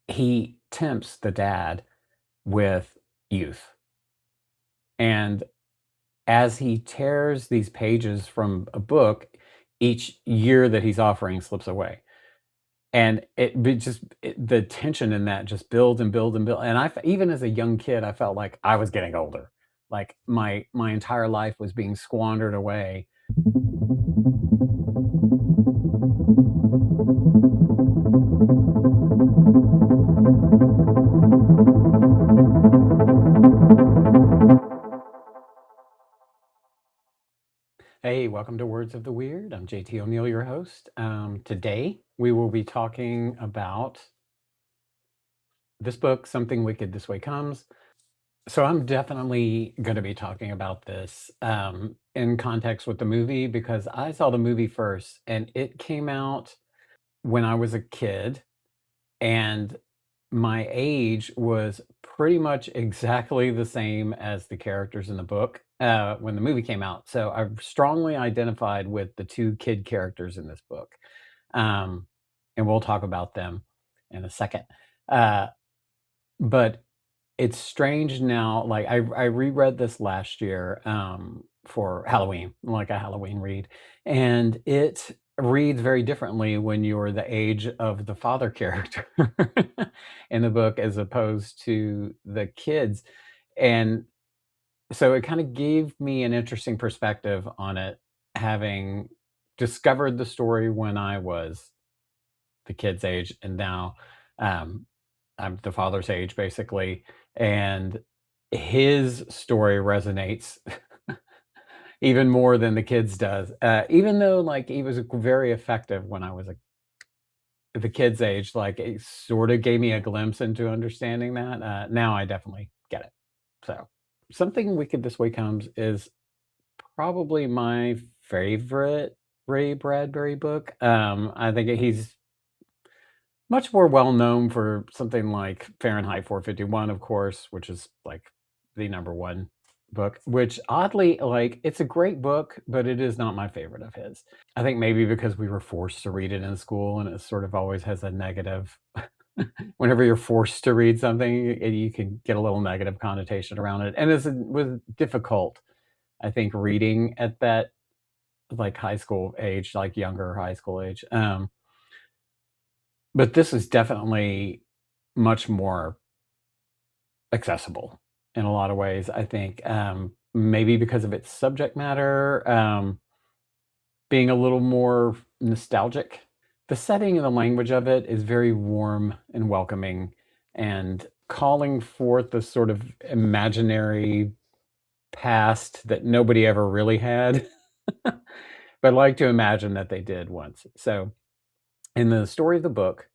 he tempts the dad with youth. And as he tears these pages from a book, each year that he's offering slips away. And the tension in that just builds and builds and builds. And even as a young kid, I felt like I was getting older. Like my entire life was being squandered away. Hey, welcome to Words of the Weird. I'm JT O'Neill, your host. Today we will be talking about this book, Something Wicked This Way Comes. So I'm definitely going to be talking about this in context with the movie because I saw the movie first and it came out when I was a kid, and my age was pretty much exactly the same as the characters in the book when the movie came out. So I strongly identified with the two kid characters in this book. Um, and we'll talk about them in a second. Uh, but it's strange now. Like I reread this last year for Halloween, like a Halloween read, and it reads very differently when you're the age of the father character in the book as opposed to the kids. And so it kind of gave me an interesting perspective on it, having discovered the story when I was the kid's age, and now um, I'm the father's age, basically, and his story resonates even more than the kids does. Even though, like, he was very effective when I was the kid's age, like, it sort of gave me a glimpse into understanding that. Now I definitely get it. So, Something Wicked This Way Comes is probably my favorite Ray Bradbury book. I think he's much more well known for something like Fahrenheit 451, of course, which is like the number one book, which oddly, like, it's a great book, but it is not my favorite of his. I think maybe because we were forced to read it in school and it sort of always has a negative, whenever you're forced to read something, you can get a little negative connotation around it. And it was difficult, I think, reading at that like high school age, like younger high school age. But this is definitely much more accessible in a lot of ways, I think, maybe because of its subject matter, being a little more nostalgic. The setting and the language of it is very warm and welcoming and calling forth this sort of imaginary past that nobody ever really had, but I like to imagine that they did once. So, in the story of the book,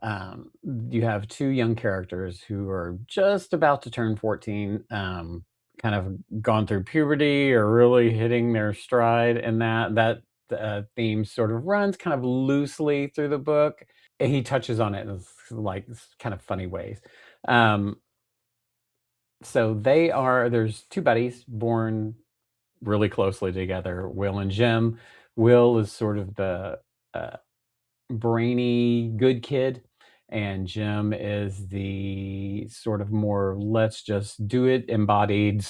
you have two young characters who are just about to turn 14, kind of gone through puberty or really hitting their stride, and that theme sort of runs kind of loosely through the book. And he touches on it in like kind of funny ways. Um, so there's two buddies born really closely together, Will and Jim. Will is sort of the uh, brainy good kid, and Jim is the sort of more let's just do it embodied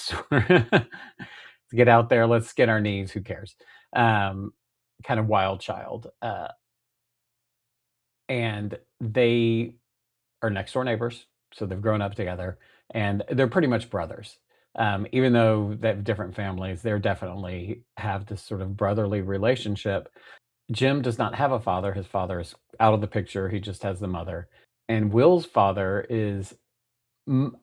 get out there, let's get our knees, who cares, um, kind of wild child. And they are next door neighbors, so they've grown up together, and they're pretty much brothers. Even though they have different families, they're definitely have this sort of brotherly relationship. Jim does not have a father. His father is out of the picture. He just has the mother. And Will's father is,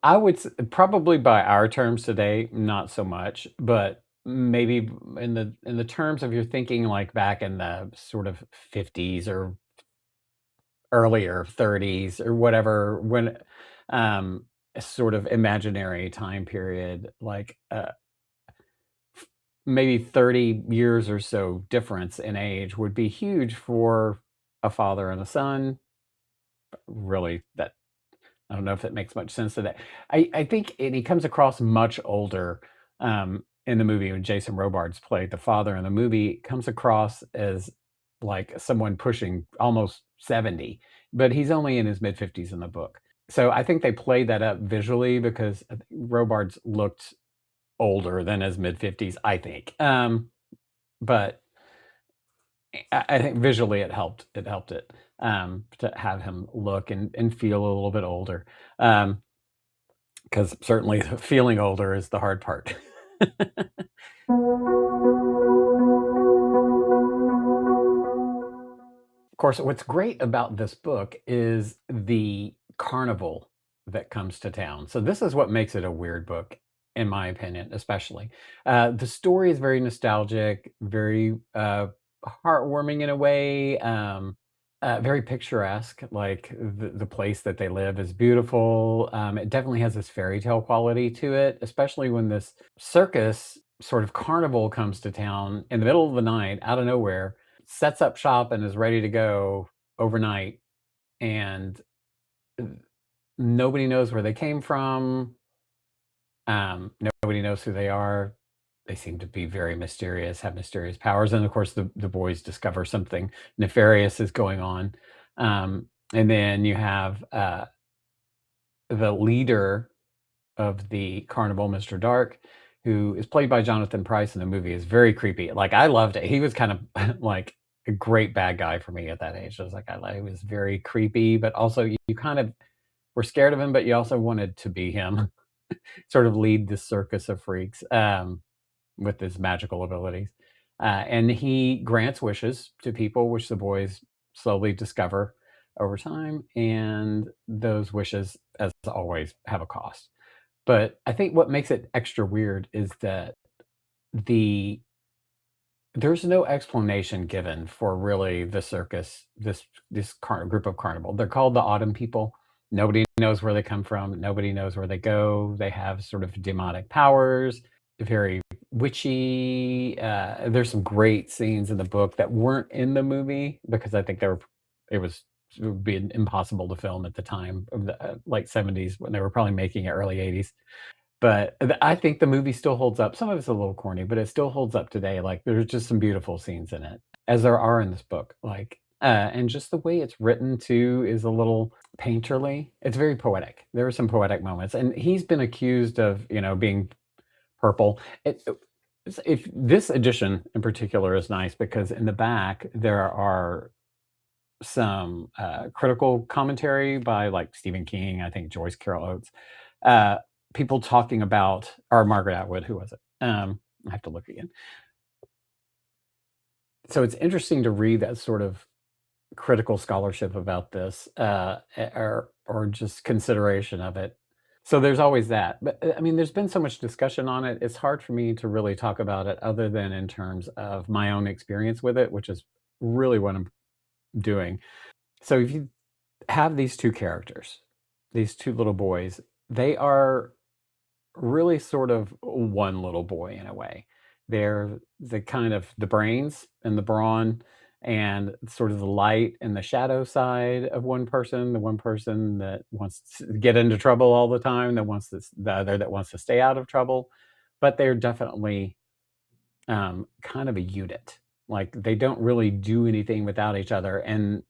I would probably by our terms today, not so much, but maybe in the terms of you're thinking like back in the sort of 50s or earlier 30s or whatever, when a sort of imaginary time period, like maybe 30 years or so difference in age would be huge for a father and a son. Really, that I don't know if it makes much sense today. I think and he comes across much older in the movie when Jason Robards played the father in the movie, comes across as like someone pushing almost 70. but he's only in his mid-50s in the book. So I think they played that up visually because I think Robards looked older than his mid-50s, I think. But I think visually it helped it, to have him look and feel a little bit older, because certainly feeling older is the hard part. Of course, what's great about this book is the carnival that comes to town. So this is what makes it a weird book, in my opinion, especially. The story is very nostalgic, very heartwarming in a way, very picturesque. Like the place that they live is beautiful. It definitely has this fairy tale quality to it, especially when this circus sort of carnival comes to town in the middle of the night out of nowhere, sets up shop and is ready to go overnight, and nobody knows where they came from. Nobody knows who they are. They seem to be very mysterious, have mysterious powers, and of course, the boys discover something nefarious is going on. And then you have the leader of the carnival, Mr. Dark, who is played by Jonathan Pryce in the movie, is very creepy. Like, I loved it. He was kind of like a great bad guy for me at that age. I was like, he was very creepy, but also you kind of were scared of him, but you also wanted to be him, sort of lead this circus of freaks, with his magical abilities. And he grants wishes to people, which the boys slowly discover over time. And those wishes, as always, have a cost. But I think what makes it extra weird is that the there's no explanation given for really the circus, this group of carnival. They're called the Autumn People. Nobody knows where they come from. Nobody knows where they go. They have sort of demonic powers, very witchy. There's some great scenes in the book that weren't in the movie because I think it would be impossible to film at the time of the late 70s when they were probably making it early 80s. But I think the movie still holds up. Some of it's a little corny, but it still holds up today. Like, there's just some beautiful scenes in it, as there are in this book. Like, and just the way it's written too is a little painterly. It's very poetic. There are some poetic moments, and he's been accused of, being purple. If this edition in particular is nice because in the back there are some critical commentary by like Stephen King, I think Joyce Carol Oates, uh, people talking about, or Margaret Atwood, who was it? I have to look again. So it's interesting to read that sort of critical scholarship about this, or just consideration of it. So there's always that. But I mean, there's been so much discussion on it. It's hard for me to really talk about it other than in terms of my own experience with it, which is really what I'm doing. So if you have these two characters, these two little boys, they are really sort of one little boy in a way. They're the kind of the brains and the brawn and sort of the light and the shadow side of one person, the one person that wants to get into trouble all the time, the other that wants to stay out of trouble. But they're definitely kind of a unit. Like, they don't really do anything without each other. And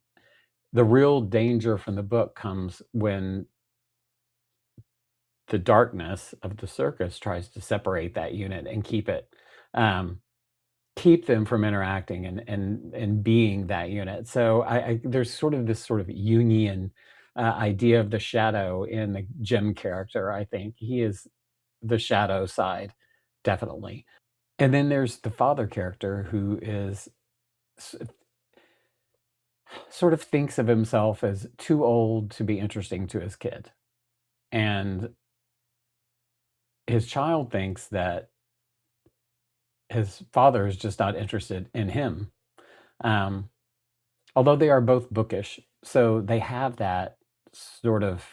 the real danger from the book comes when the darkness of the circus tries to separate that unit and um, keep them from interacting and being that unit. So there's sort of this sort of Jungian idea of the shadow in the Jim character. I think he is the shadow side, definitely. And then there's the father character who is sort of thinks of himself as too old to be interesting to his kid. And his child thinks that his father is just not interested in him. Um, Although they are both bookish, so they have that sort of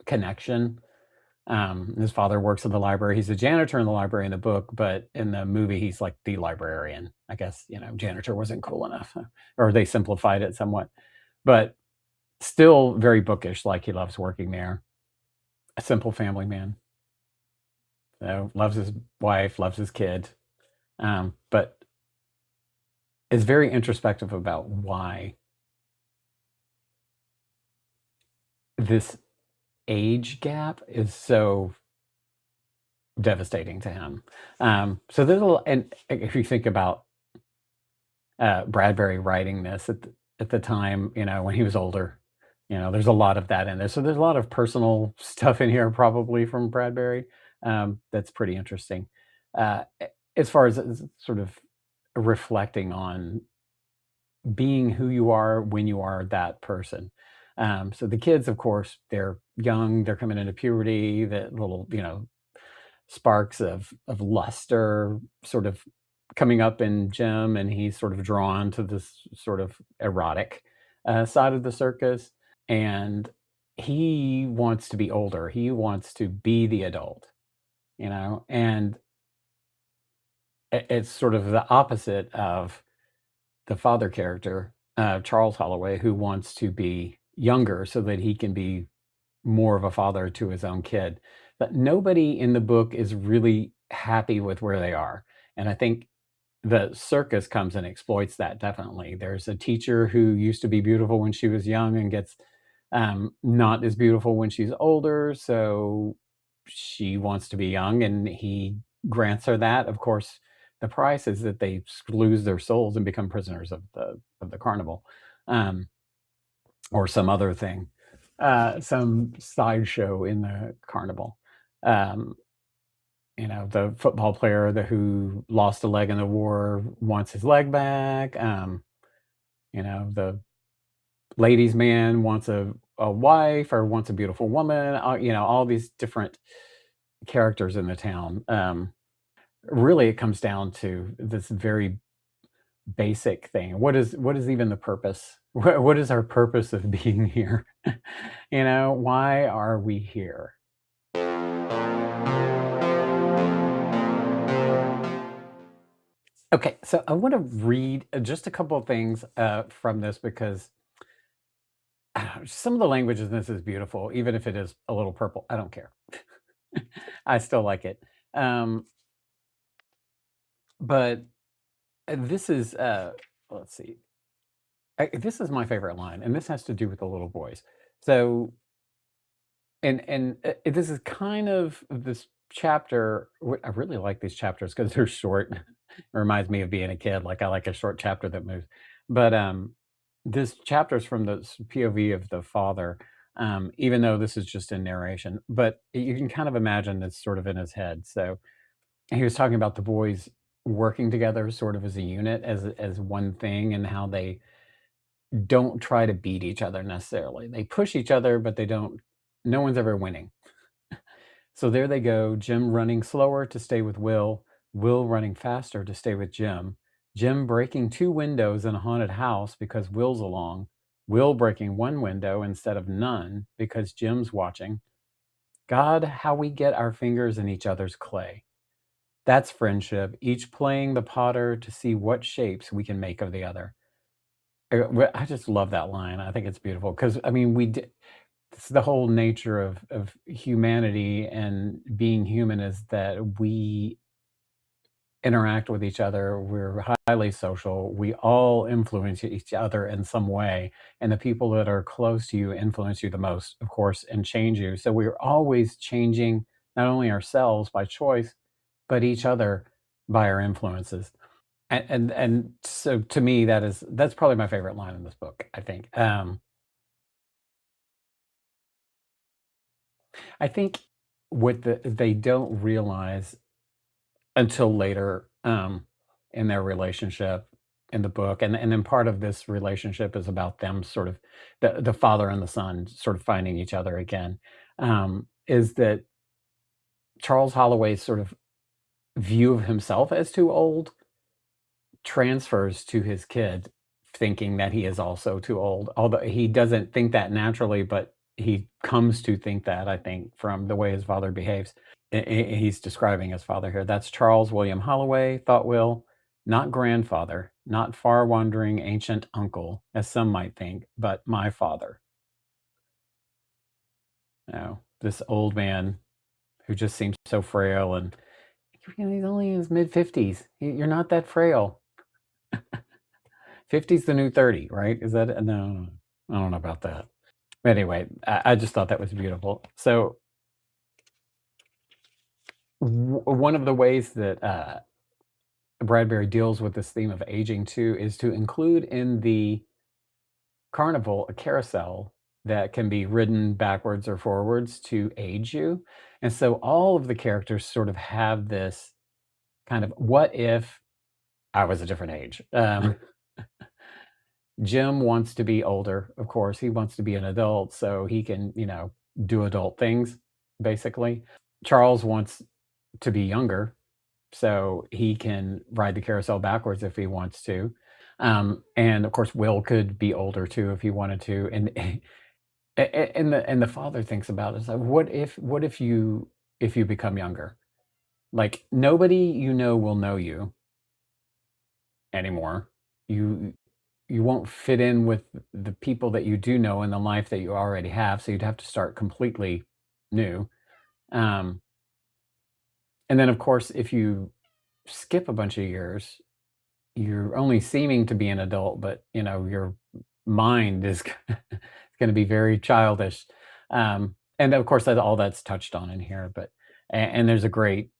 connection. His father works in the library. He's a janitor in the library in the book, but in the movie, he's like the librarian. I guess, janitor wasn't cool enough, or they simplified it somewhat, but still very bookish, like he loves working there. A simple family man. Loves his wife, loves his kid, but is very introspective about why this age gap is so devastating to him. So there's a little, and if you think about Bradbury writing this at the time, when he was older, there's a lot of that in there. So there's a lot of personal stuff in here, probably from Bradbury. That's pretty interesting. As far as sort of reflecting on being who you are when you are that person. So the kids, of course, they're young, they're coming into puberty, that little, sparks of luster sort of coming up in Jim, and he's sort of drawn to this sort of erotic side of the circus. And he wants to be older. He wants to be the adult, and it's sort of the opposite of the father character, Charles Holloway, who wants to be younger so that he can be more of a father to his own kid. But nobody in the book is really happy with where they are. And I think the circus comes and exploits that definitely. There's a teacher who used to be beautiful when she was young and gets not as beautiful when she's older. So she wants to be young and he grants her that. Of course, the price is that they lose their souls and become prisoners of the carnival. Um, or some other thing, some sideshow in the carnival. Um, the football player who lost a leg in the war wants his leg back. The ladies' man wants a wife or wants a beautiful woman. All these different characters in the town. Really, it comes down to this very basic thing. What is even the purpose? What is our purpose of being here? Why are we here? Okay, so I want to read just a couple of things from this because some of the language in this is beautiful, even if it is a little purple. I don't care. I still like it. But this is, let's see. This is my favorite line, and this has to do with the little boys. So, and this is kind of this chapter. I really like these chapters because they're short. It reminds me of being a kid. Like I like a short chapter that moves. But this chapter is from the POV of the father. Even though this is just in narration, but you can kind of imagine it's sort of in his head. So he was talking about the boys working together, sort of as a unit, as one thing, and how they don't try to beat each other necessarily. They push each other, but they don't. No one's ever winning. So there they go, Jim running slower to stay with Will running faster to stay with Jim breaking two windows in a haunted house because Will's along, Will breaking one window instead of none because Jim's watching. God, how we get our fingers in each other's clay. That's friendship, each playing the potter to see what shapes we can make of the other. I just love that line. I think it's beautiful because, I mean, it's the whole nature of humanity and being human is that we interact with each other. We're highly social. We all influence each other in some way. And the people that are close to you influence you the most, of course, and change you. So we're always changing not only ourselves by choice, but each other by our influences. And so to me, that's probably my favorite line in this book, I think. I think what they don't realize until later, in their relationship in the book, and then part of this relationship is about them sort of the father and the son sort of finding each other again, is that Charles Holloway's sort of view of himself as too old transfers to his kid, thinking that he is also too old, although he doesn't think that naturally, but he comes to think that, I think, from the way his father behaves. He's describing his father here. That's Charles William Holloway, thought Will, not grandfather, not far-wandering ancient uncle, as some might think, but my father. This old man who just seems so frail, and he's only in his mid-50s. You're not that frail. 50's the new 30, right? Is that no? I don't know about that. Anyway, I just thought that was beautiful. So one of the ways that Bradbury deals with this theme of aging too is to include in the carnival a carousel that can be ridden backwards or forwards to age you. And so all of the characters sort of have this kind of what if I was a different age? Jim wants to be older, of course. He wants to be an adult so he can, do adult things, basically. Charles wants to be younger so he can ride the carousel backwards if he wants to. And of course, Will could be older too if he wanted to. And and the father thinks about it. It's like, what if you become younger? Like nobody you know will know you anymore. You won't fit in with the people that you do know in the life that you already have, so you'd have to start completely new. Um, and then, of course, if you skip a bunch of years, you're only seeming to be an adult, but your mind is going to be very childish. And of course, all that's touched on in here. But and there's a great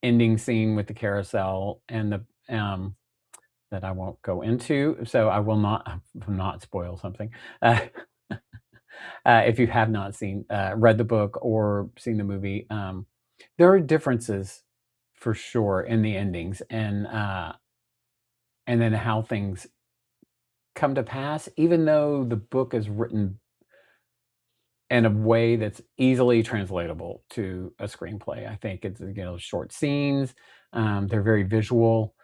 ending scene with the carousel and the that I won't go into, so I will not spoil something. Uh, if you have not read the book or seen the movie, there are differences for sure in the endings and then how things come to pass, even though the book is written in a way that's easily translatable to a screenplay. I think it's short scenes, they're very visual.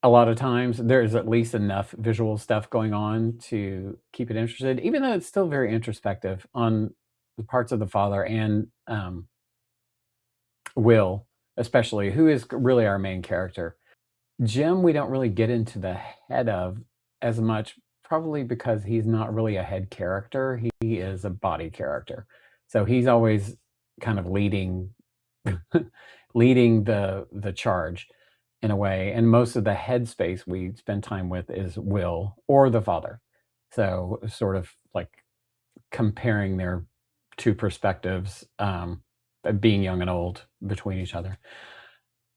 A lot of times, there's at least enough visual stuff going on to keep it interested, even though it's still very introspective on the parts of the father and, Will, especially, who is really our main character. Jim, we don't really get into the head of as much, probably because he's not really a head character, he is a body character. So he's always kind of leading leading the charge in a way, and most of the headspace we spend time with is Will or the father. So sort of like comparing their two perspectives, being young and old between each other.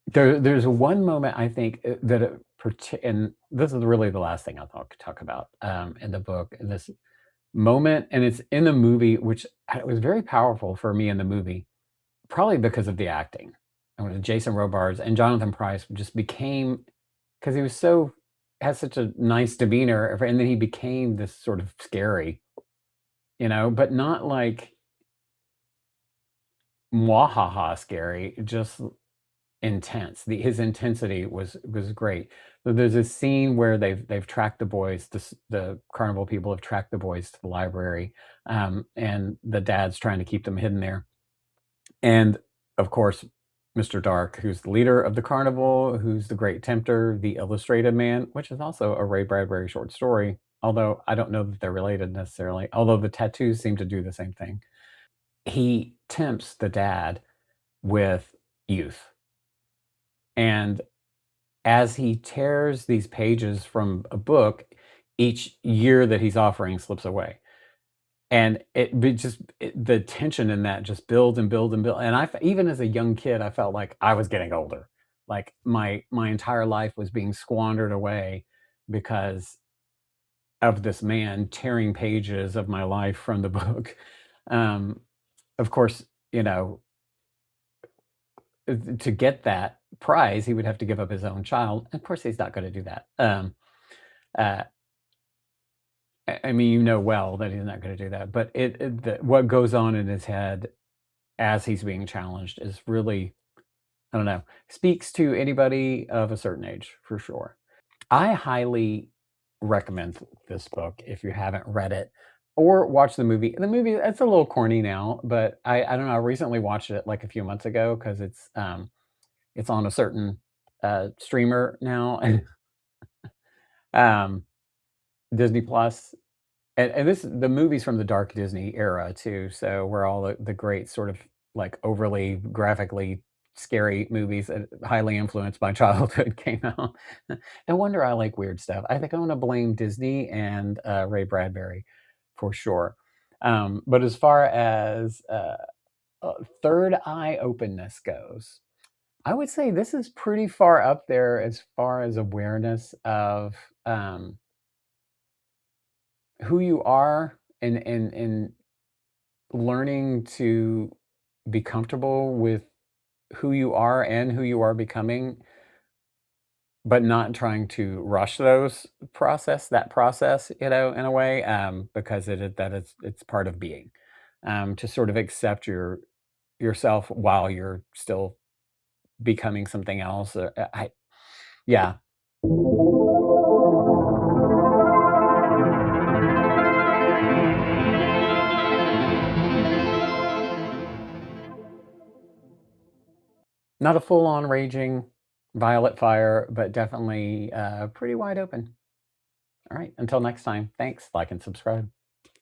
There's one moment I think that and this is really the last thing I'll talk about in the book. And this moment, and it's in the movie, which it was very powerful for me in the movie, probably because of the acting. And when Jason Robards and Jonathan Pryce just became, because he was has such a nice demeanor, and then he became this sort of scary, but not like mwahaha scary, just intense. His intensity was great. So there's a scene where they've tracked the boys. The carnival people have tracked the boys to the library, and the dad's trying to keep them hidden there. And of course, Mr. Dark, who's the leader of the carnival, who's the great tempter, the illustrated man, which is also a Ray Bradbury short story, although I don't know that they're related necessarily, although the tattoos seem to do the same thing. He tempts the dad with youth. And as he tears these pages from a book, each year that he's offering slips away. And the tension in that just builds and builds and builds. And even as a young kid, I felt like I was getting older. Like my entire life was being squandered away because of this man tearing pages of my life from the book. Um, of course, to get that prize, he would have to give up his own child. Of course, he's not going to do that. Uh, I mean, well that he's not going to do that. But what goes on in his head as he's being challenged is really, I don't know, speaks to anybody of a certain age for sure. I highly recommend this book if you haven't read it or watch the movie. The movie, it's a little corny now, but I don't know. I recently watched it like a few months ago because it's on a certain streamer now, and um, Disney Plus. And the movies from the dark Disney era too. So where all the great sort of like overly graphically scary movies that highly influenced my childhood came out. No wonder I like weird stuff. I think I'm gonna blame Disney and, Ray Bradbury for sure. But as far as, third eye openness goes, I would say this is pretty far up there as far as awareness of, who you are and learning to be comfortable with who you are and who you are becoming, but not trying to rush that process, in a way, because it's part of being. To sort of accept yourself while you're still becoming something else. Yeah. Not a full-on raging violet fire, but definitely, pretty wide open. All right, until next time, thanks, like and subscribe.